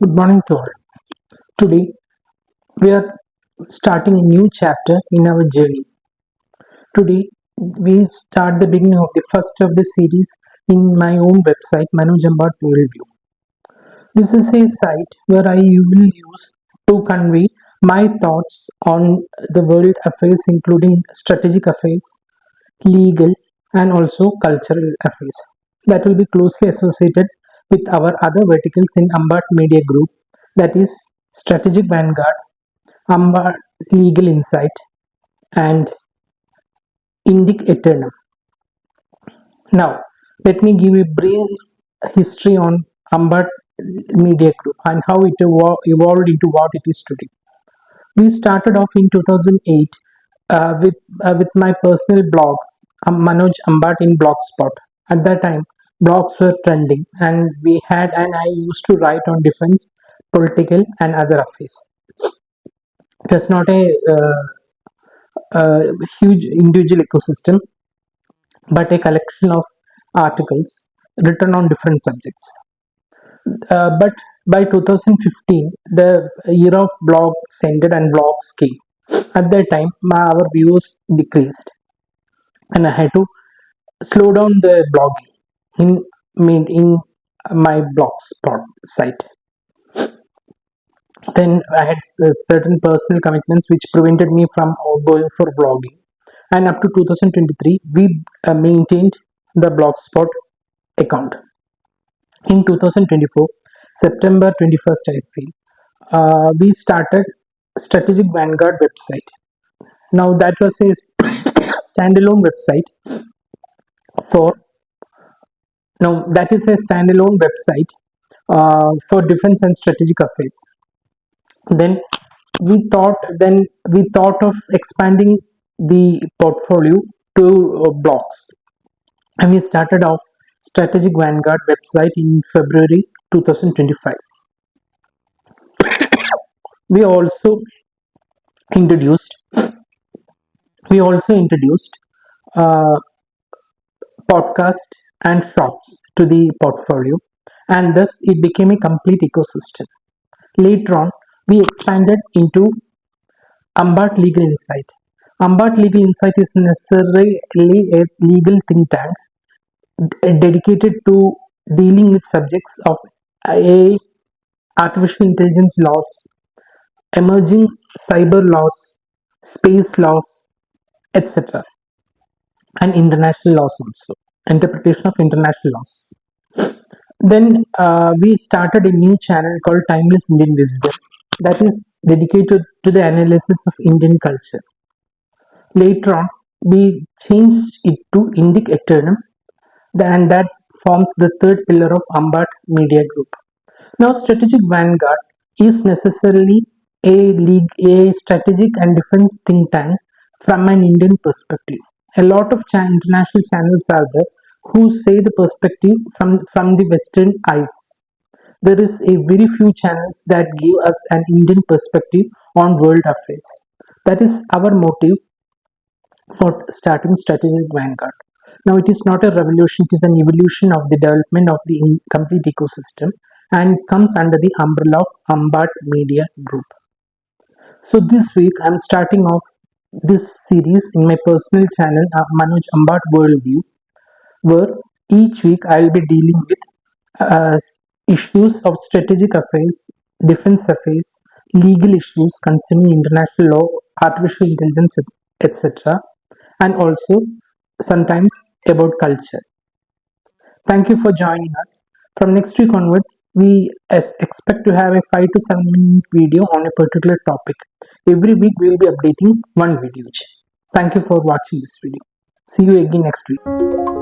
Good morning to all. Today we are starting a new chapter in our journey. Today we start the beginning of the first of the series in my own website, Manoj Ambat Worldview. This is a site where I will use to convey my thoughts on the world affairs, including strategic affairs, legal, and also cultural affairs that will be closely associated with our other verticals in Ambat Media Group, that is Strategic Vanguard, Ambat Legal Insight, and Indic Eternum. Now, let me give a brief history on Ambat Media Group and how it evolved into what it is today. We started off in 2008 with my personal blog, Manoj Ambat in Blogspot. At that time, blogs were trending, and I used to write on defense, political, and other affairs. It was not a huge individual ecosystem, but a collection of articles written on different subjects. But by 2015, the era of blogs ended and blogs came. At that time, our views decreased, and I had to slow down the blogging in my blogspot site. Then I had certain personal commitments which prevented me from going for blogging. And up to 2023, we maintained the blogspot account. In 2024, September 21st, I feel, we started Strategic Vanguard website. Now that was a standalone website for now that is a standalone website for defense and strategic affairs. Then we thought of expanding the portfolio to blogs, and we started off Strategic Vanguard website in February 2025. We also introduced we also introduced uh, podcast and shorts to the portfolio, and thus it became a complete ecosystem. Later on, we expanded into Ambat Legal Insight. Ambat Legal Insight is necessarily a legal think tank dedicated to dealing with subjects of AI, artificial intelligence laws, emerging cyber laws, space laws, etc., and international laws also, interpretation of international laws. Then we started a new channel called Timeless Indian Wisdom that is dedicated to the analysis of Indian culture. Later on, we changed it to Indic Eternum, and that forms the third pillar of Ambat Media Group. Now, Strategic Vanguard is necessarily a strategic and defense think tank from an Indian perspective. A lot of international channels are there who say the perspective from the Western eyes. There is a very few channels that give us an Indian perspective on world affairs. That is our motive for starting Strategic Vanguard. Now, it is not a revolution, it is an evolution of the development of the complete ecosystem and comes under the umbrella of Ambat Media Group. So, this week I am starting off this series in my personal channel, Manoj Ambat Worldview, where each week I will be dealing with issues of strategic affairs, defense affairs, legal issues concerning international law, artificial intelligence, etc., and also sometimes about culture. Thank you for joining us. From next week onwards, we expect to have a 5 to 7 minute video on a particular topic. Every week we will be updating one video each. Thank you for watching this video. See you again next week.